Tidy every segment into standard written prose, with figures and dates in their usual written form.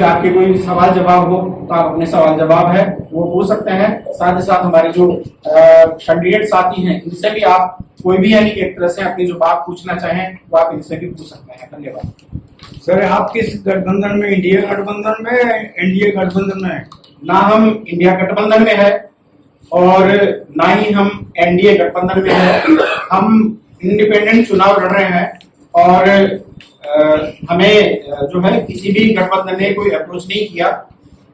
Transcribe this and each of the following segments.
आपके कोई सवाल जवाब हो तो आप अपने सवाल जवाब है वो पूछ सकते हैं। साथ ही साथ हमारे जो कैंडिडेट साथी हैं इनसे भी आप कोई भी यानी कि एक तरह से अपनी जो बात पूछना चाहें वो आप इनसे भी पूछ सकते हैं। धन्यवाद। सर, आप किस गठबंधन में, इंडिया गठबंधन में, एनडीए गठबंधन में है? ना हम इंडिया गठबंधन में है और ना ही हम एनडीए गठबंधन में है। हम इंडिपेंडेंट चुनाव लड़ रहे हैं और हमें जो है किसी भी गठबंधन ने कोई अप्रोच नहीं किया।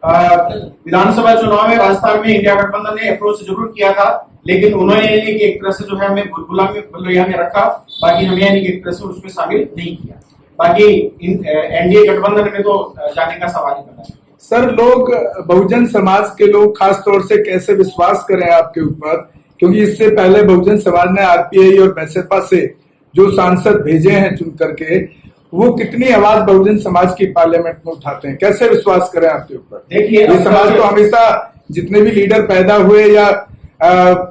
विधानसभा चुनाव में राजस्थान में इंडिया गठबंधन ने अप्रोच जरूर किया था, लेकिन उन्होंने एक तरह से जो है हमें भुलभुलैया में रखा। बाकी हमें यानी कि एक तरह से उसमें शामिल नहीं किया। बाकी एनडीए गठबंधन में तो जाने का सवाल ही बना है। सर, लोग बहुजन समाज के लोग खास तौर से कैसे विश्वास करें आपके ऊपर, क्योंकि इससे पहले बहुजन समाज ने आरपीआई और बैसपा से जो सांसद भेजे हैं चुन करके, वो कितनी आवाज बहुजन समाज की पार्लियामेंट में उठाते हैं? कैसे विश्वास करें आपके ऊपर? देखिए, ये समाज तो हमेशा जितने भी लीडर पैदा हुए या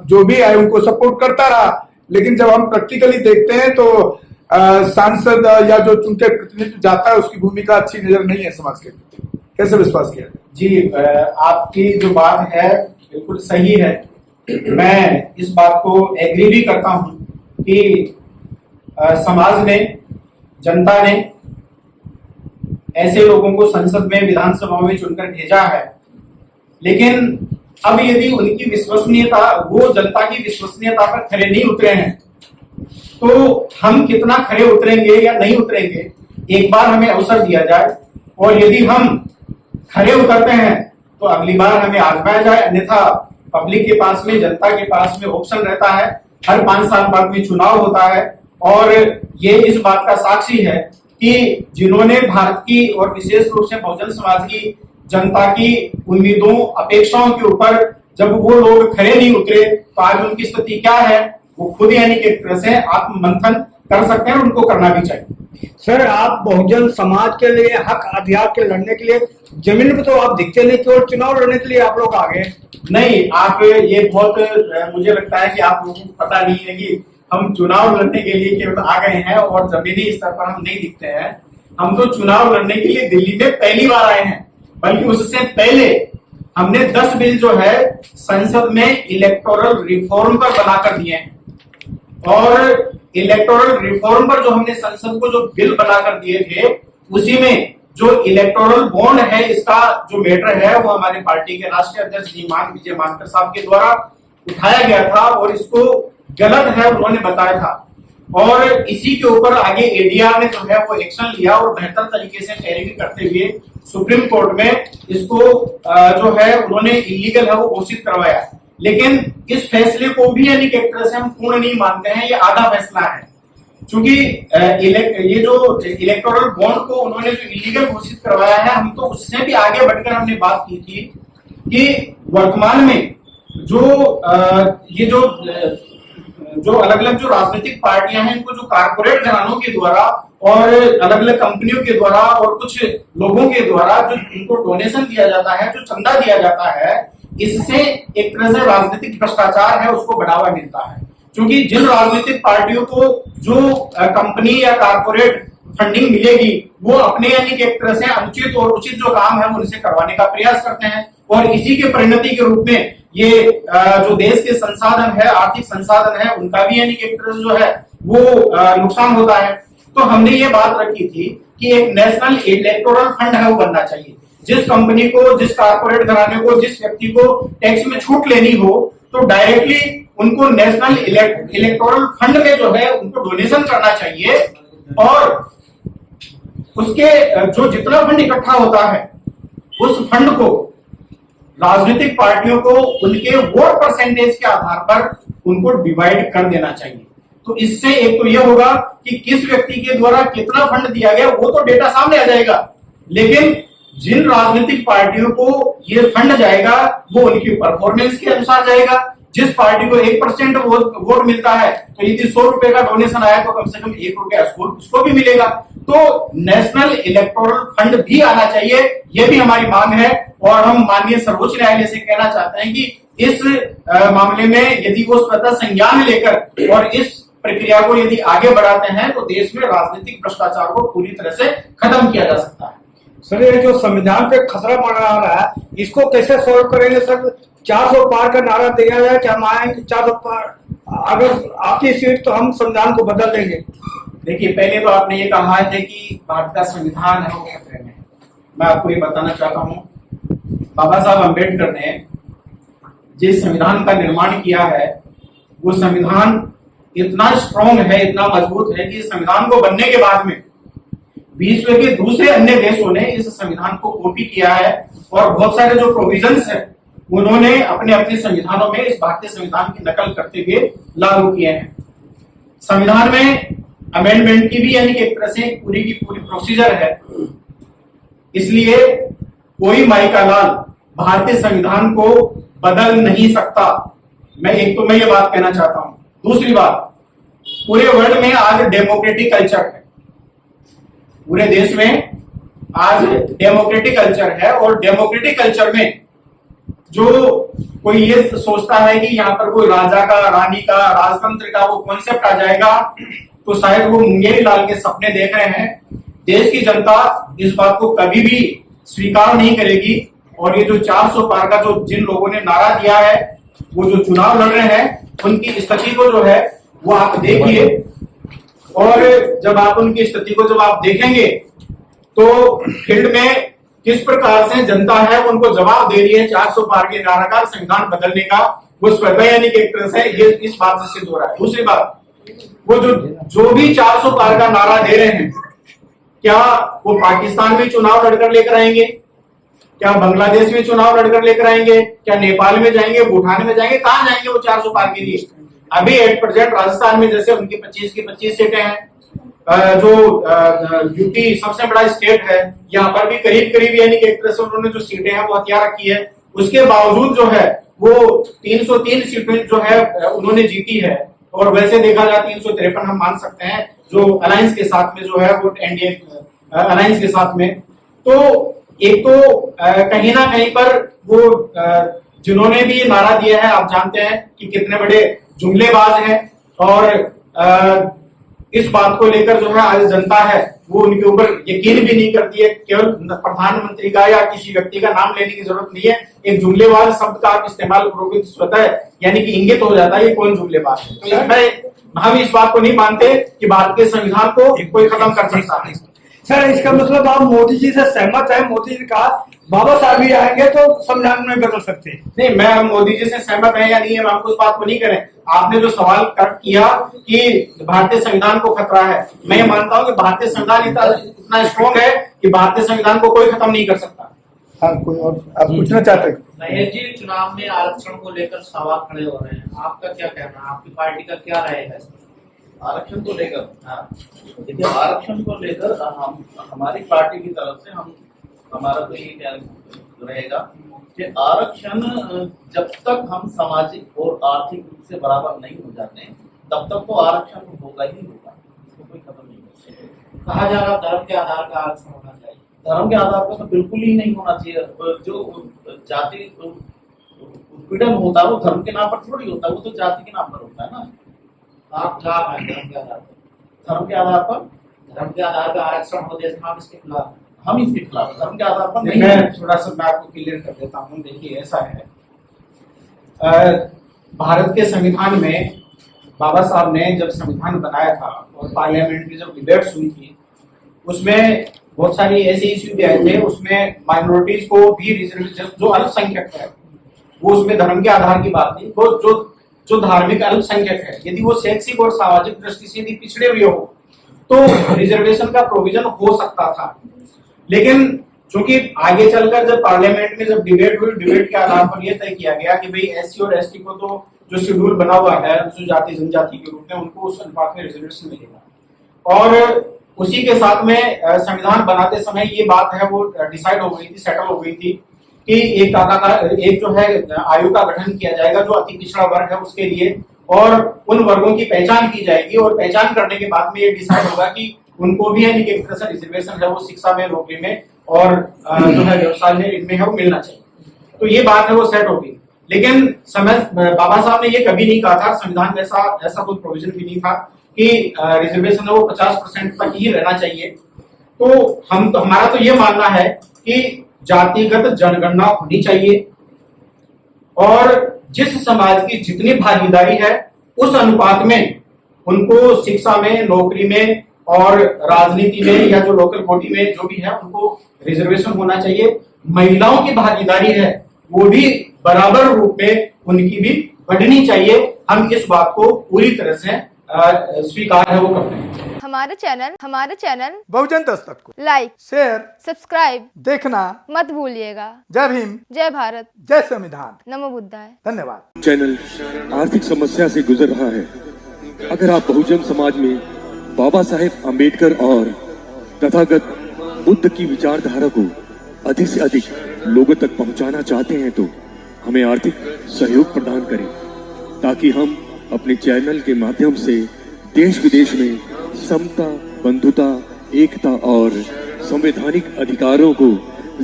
जो भी आए उनको सपोर्ट करता रहा, लेकिन जब हम प्रैक्टिकली देखते हैं तो सांसद या जो चुनकर प्रतिनिधित्व जाता है उसकी भूमिका अच्छी नजर नहीं है समाज के प्रति। कैसे विश्वास किया? जी, आपकी जो बात है बिल्कुल सही है। मैं इस बात को एग्री भी करता हूं कि समाज ने, जनता ने ऐसे लोगों को संसद में, विधानसभा में चुनकर भेजा है, लेकिन अब यदि उनकी विश्वसनीयता, वो जनता की विश्वसनीयता पर खरे नहीं उतरे हैं, तो हम कितना खरे उतरेंगे या नहीं उतरेंगे, एक बार हमें अवसर दिया जाए और यदि हम खरे उतरते हैं तो अगली बार हमें आजमाया जाए। अन्यथा पब्लिक के पास में, जनता के पास में ऑप्शन रहता है, हर 5 साल बाद में चुनाव होता है और ये इस बात का साक्षी है कि जिन्होंने भारत की और विशेष रूप से बहुजन समाज की जनता की उम्मीदों, अपेक्षाओं के ऊपर जब वो लोग खड़े नहीं उतरे तो आज उनकी स्थिति क्या है वो खुद यानी कि एक तरह से आत्ममंथन कर सकते हैं और उनको करना भी चाहिए। सर, आप बहुजन समाज के लिए, हक अधिकार के लड़ने के लिए जमीन पे तो आप दिखते नहीं, केवल चुनाव लड़ने के लिए आप लोग आगे नहीं। आप ये बहुत, मुझे लगता है कि आप लोगों को पता नहीं है कि हम चुनाव लड़ने के लिए केवल आ गए हैं और जमीनी स्तर पर हम नहीं दिखते हैं। हम तो चुनाव लड़ने के लिए दिल्ली में पहली बार आए हैं, बल्कि उससे पहले हमने 10 बिल जो है संसद में इलेक्टोरल रिफॉर्म पर बनाकर दिए हैं और इलेक्टोरल रिफॉर्म पर जो हमने संसद को जो बिल बनाकर दिए थे, उसी में जो इलेक्टोरल बॉन्ड है, इसका जो मैटर है वो हमारे पार्टी के राष्ट्रीय अध्यक्ष विजय मानकर साहब के द्वारा उठाया गया था और इसको गलत है उन्होंने बताया था और इसी के ऊपर आगे एडीआर ने जो है वो एक्शन लिया और बेहतर तरीके से पैरवी करते हुए सुप्रीम कोर्ट में इसको जो है उन्होंने इलीगल है वो घोषित करवाया। लेकिन इस फैसले को भी यानी कि एक तरह से हम पूर्ण नहीं मानते हैं, ये आधा फैसला है, क्योंकि ये जो इलेक्टोरल बॉन्ड को उन्होंने जो इलीगल घोषित करवाया है, हम तो उससे भी आगे बढ़कर हमने बात की थी कि वर्तमान में जो ये जो अलग अलग जो राजनीतिक पार्टियां हैं, इनको जो कारपोरेट घरानों के द्वारा और अलग अलग कंपनियों के द्वारा और कुछ लोगों के द्वारा जो इनको डोनेशन दिया जाता है, जो चंदा दिया जाता है, इससे एक तरह से राजनीतिक भ्रष्टाचार है उसको बढ़ावा मिलता है। क्योंकि जिन राजनीतिक पार्टियों को जो कंपनी या कारपोरेट फंडिंग मिलेगी, वो अपने यानी कि एक तरह से अनुचित और उचित जो काम है वो उनसे करवाने का प्रयास करते हैं और इसी के परिणति के रूप में ये जो देश के संसाधन है, आर्थिक संसाधन है, उनका भी यानी कि एक तरह से जो है वो नुकसान होता है। तो हमने ये बात रखी थी कि एक नेशनल इलेक्टोरल फंड है वो बनना चाहिए। जिस कंपनी को, जिस कारपोरेट घराने को, जिस व्यक्ति को टैक्स में छूट लेनी हो तो डायरेक्टली उनको नेशनल इलेक्टोरल फंड में जो है उनको डोनेशन करना चाहिए और उसके जो जितना फंड इकट्ठा होता है उस फंड को राजनीतिक पार्टियों को उनके वोट परसेंटेज के आधार पर उनको डिवाइड कर देना चाहिए। तो इससे एक तो यह होगा कि किस व्यक्ति के द्वारा कितना फंड दिया गया वो तो डेटा सामने आ जाएगा, लेकिन जिन राजनीतिक पार्टियों को ये फंड जाएगा वो उनकी परफॉर्मेंस के अनुसार जाएगा। जिस पार्टी को 1% वोट मिलता है तो यदि 100 रुपए का डोनेशन आया तो कम से कम 1 रुपया उसको भी मिलेगा। तो नेशनल इलेक्टोरल फंड भी आना चाहिए, यह भी हमारी मांग है और हम माननीय सर्वोच्च न्यायालय से कहना चाहते हैं कि इस मामले में यदि वो स्वतः संज्ञान लेकर और इस प्रक्रिया को यदि आगे बढ़ाते हैं तो देश में राजनीतिक भ्रष्टाचार को पूरी तरह से खत्म किया जा सकता है। सर ये जो संविधान पे खतरा मंडरा रहा है इसको कैसे सॉल्व करेंगे सर? 400 पार का नारा दिया जाए कि हम आएंगे 400 पार, अगर आपकी सीट तो हम संविधान को बदल देंगे। देखिए, पहले तो आपने ये कहा है कि भारत का संविधान है वो खतरे में। मैं आपको ये बताना चाहता हूँ, बाबा साहब अम्बेडकर ने जिस संविधान का निर्माण किया है वो संविधान इतना स्ट्रॉन्ग है, इतना मजबूत है कि संविधान को बनने के बाद में विश्व के दूसरे अन्य देशों ने इस संविधान को कॉपी किया है और बहुत सारे जो प्रोविजंस है उन्होंने अपने अपने संविधानों में इस भारतीय संविधान की नकल करते हुए लागू किए हैं। संविधान में अमेंडमेंट की भी यानी कि एक तरह से पूरी की पूरी प्रोसीजर है, इसलिए कोई माई का लाल भारतीय संविधान को बदल नहीं सकता। मैं ये बात कहना चाहता हूं। दूसरी बात, पूरे वर्ल्ड में आज डेमोक्रेटिक कल्चर है, पूरे देश में आज डेमोक्रेटिक कल्चर है और डेमोक्रेटिक कल्चर में जो कोई ये सोचता है कि यहाँ पर कोई राजा का, रानी का, राजतंत्र का वो कॉन्सेप्ट आ जाएगा तो शायद वो मुंगेरी लाल के सपने देख रहे हैं। देश की जनता इस बात को कभी भी स्वीकार नहीं करेगी और ये जो 400 पार का जो जिन लोगों ने नारा दिया है वो जो चुनाव लड़ रहे हैं उनकी स्थिति को जो है वो आप देखिए और जब आप उनकी स्थिति को जब आप देखेंगे तो फील्ड में किस प्रकार से जनता है उनको जवाब दे रही है 400 पार के नारा का संविधान बदलने का, वो स्वतः यानी कि एक तरह से ये इस बात से सिद्ध हो रहा है। दूसरी बात, वो जो भी 400 पार का नारा दे रहे हैं, क्या वो पाकिस्तान में चुनाव लड़कर लेकर आएंगे? क्या बांग्लादेश में चुनाव लड़कर लेकर आएंगे? क्या नेपाल में जाएंगे, भूटान में जाएंगे? कहां जाएंगे वो 400 पार के लिए? अभी एट प्रेजेंट राजस्थान में जैसे उनकी 25 की 25 सीटें हैं, जो यूपी सबसे बड़ा स्टेट है, यहाँ पर भी करीब करीब यानी कि एक तरह से उन्होंने जो सीटें हैं वो हथियार रखी है। उसके बावजूद जो है वो 303 सीटें जो है उन्होंने जीती है और वैसे देखा जाए 353 हम मान सकते हैं जो अलायंस के साथ में जो है वो एनडीए अलायंस के साथ में। तो एक तो कहीं ना कहीं पर वो जिन्होंने भी नारा दिया है आप जानते हैं कि कितने बड़े जुमलेबाज हैं और इस बात को लेकर जो है आज जनता है वो उनके ऊपर यकीन भी नहीं करती है। केवल प्रधानमंत्री का या किसी व्यक्ति का नाम लेने की जरूरत नहीं है, एक जुमलेबाज शब्द का आप इस्तेमाल करोगे तो स्वतः यानी कि इंगित हो जाता है ये कौन जुमलेबाज है। तो इसमें हम इस बात को नहीं मानते कि भारतीय संविधान को कोई खत्म कर सकता है। सर इसका मतलब आप मोदी जी से सहमत है? मोदी जी ने कहा बाबा साहब भी आएंगे तो संविधान में बदल सकते हैं। नहीं, मैं मोदी जी से सहमत है या नहीं है, हम उस बात को नहीं करें। आपने जो सवाल किया कि भारतीय संविधान को खतरा है, मैं ये मानता हूं कि भारतीय संविधान इतना स्ट्रॉन्ग है कि भारतीय संविधान को कोई खत्म नहीं कर सकता। हाँ, कोई और आप पूछना चाहते हैं? महेश जी, चुनाव में आरक्षण को लेकर सवाल खड़े हो रहे हैं, आपका क्या कहना है? आपकी पार्टी का क्या रहेगा इसमें? आरक्षण को लेकर? हाँ, देखिए आरक्षण को लेकर हम हमारी पार्टी की तरफ से हमारा तो ये क्या रहेगा कि आरक्षण जब तक हम सामाजिक और आर्थिक रूप से बराबर नहीं हो जाते तब तक तो आरक्षण होगा ही होगा, इसको कोई खत्म नहीं हो सकता। कहा जा रहा धर्म के आधार का आरक्षण होना चाहिए। धर्म के आधार पर तो बिल्कुल ही नहीं होना चाहिए। जो जाति उत्पीड़न होता है वो धर्म के नाम पर थोड़ी होता है, वो तो जाति के नाम पर होता है ना। आप खिलाफ हैं धर्म के आधार पर? धर्म के आधार पर? धर्म के आधार पर आरक्षण हो देश में, आप इसके खिलाफ हैं? हम इसके खिलाफ धर्म के आधार पर नहीं। मैं थोड़ा सा मैं आपको क्लियर कर देता हूँ। देखिए ऐसा है, भारत के संविधान में बाबा साहब ने जब संविधान बनाया था और पार्लियामेंट में जब डिबेट्स हुई थी उसमें बहुत सारी ऐसे इश्यू भी आए थे, उसमें माइनॉरिटीज को भी रिजर्वेशन, जो अल्पसंख्यक है वो उसमें धर्म के आधार की बात नहीं, वो जो धार्मिक अल्पसंख्यक है यदि वो शैक्षिक और सामाजिक दृष्टि से यदि पिछड़े हुए हो तो रिजर्वेशन का प्रोविजन हो सकता था। लेकिन चूंकि आगे चलकर जब पार्लियामेंट में जब डिबेट हुई, डिबेट के आधार पर यह तय किया गया कि भाई एससी और एसटी को तो जो शेड्यूल बना हुआ है अनुसूचित जाति जनजाति के रूप में उनको उस अनुपात में रिजर्वेशन मिलेगा। और उसी के साथ में संविधान बनाते समय ये बात है वो डिसाइड हो गई थी, सेटल हो गई थी कि एक जो है आयोग का गठन किया जाएगा जो अति पिछड़ा वर्ग है उसके लिए, और उन वर्गों की पहचान की जाएगी और पहचान करने के बाद में ये डिसाइड होगा कि उनको भी यानी कि एक तरह से रिजर्वेशन है वो शिक्षा में, नौकरी में और जो है व्यवसाय में, इनमें है वो मिलना चाहिए। तो ये बात है वो सेट होगी। लेकिन बाबा साहब ने ये कभी नहीं कहा था, संविधान में ऐसा कोई प्रोविजन भी नहीं था कि रिजर्वेशन है वो 50% तक ही रहना चाहिए। तो हमारा तो ये मानना है कि जातिगत जनगणना होनी चाहिए और जिस समाज की जितनी भागीदारी है उस अनुपात में उनको शिक्षा में, नौकरी में और राजनीति में या जो लोकल बॉडी में जो भी है उनको रिजर्वेशन होना चाहिए। महिलाओं की भागीदारी है वो भी बराबर रूप में उनकी भी बढ़नी चाहिए। हम इस बात को पूरी तरह से स्वीकार है वो करते हैं। हमारे चैनल बहुजन दस्तक को लाइक, शेयर, सब्सक्राइब देखना मत भूलिएगा। जय भीम, जय भारत, जय संविधान, नमो बुद्धाय। धन्यवाद। चैनल आर्थिक समस्या से गुजर रहा है। अगर आप बहुजन समाज में बाबा साहेब अम्बेडकर और तथागत बुद्ध की विचारधारा को अधिक से अधिक लोगों तक पहुंचाना चाहते हैं तो हमें आर्थिक सहयोग प्रदान करें ताकि हम अपने चैनल के माध्यम से देश विदेश में समता, बंधुता, एकता और संवैधानिक अधिकारों को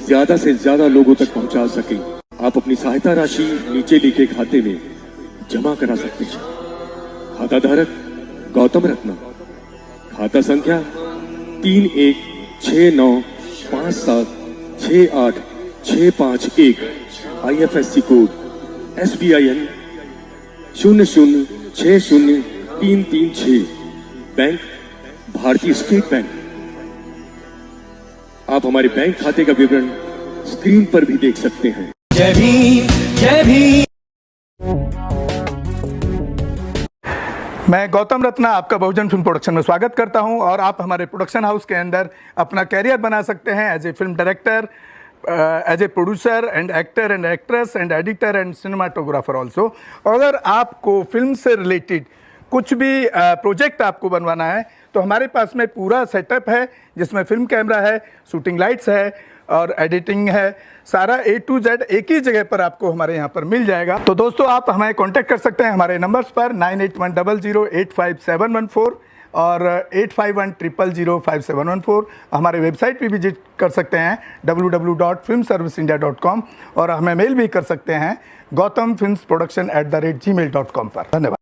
ज्यादा से ज्यादा लोगों तक पहुंचा सकें। आप अपनी सहायता राशि नीचे लिखे खाते में जमा करा सकते हैं। खाता धारक गौतम रत्ना, खाता संख्या 3169576865 IFSC कोड SBIN 0060336, बैंक भारतीय स्टेट बैंक। आप हमारे बैंक खाते का विवरण स्क्रीन पर भी देख सकते हैं। जय भीम, जय भीम। मैं गौतम रत्ना आपका बहुजन फिल्म प्रोडक्शन में स्वागत करता हूं और आप हमारे प्रोडक्शन हाउस के अंदर अपना कैरियर बना सकते हैं as a film director, as a producer and actor and actress and editor and cinematographer also. अगर आपको फिल्म से रिलेटेड कुछ भी प्रोजेक्ट आपको बनवाना है तो हमारे पास में पूरा सेटअप है जिसमें फिल्म कैमरा है, शूटिंग लाइट्स है और एडिटिंग है। सारा A to Z एक ही जगह पर आपको हमारे यहाँ पर मिल जाएगा। तो दोस्तों आप हमें कांटेक्ट कर सकते हैं हमारे नंबर्स पर 9810085714 और 8510005714। हमारे वेबसाइट पे विजिट कर सकते हैं www.filmserviceindia.com और हमें मेल भी कर सकते हैं gautamfilmsproduction@gmail.com पर। धन्यवाद।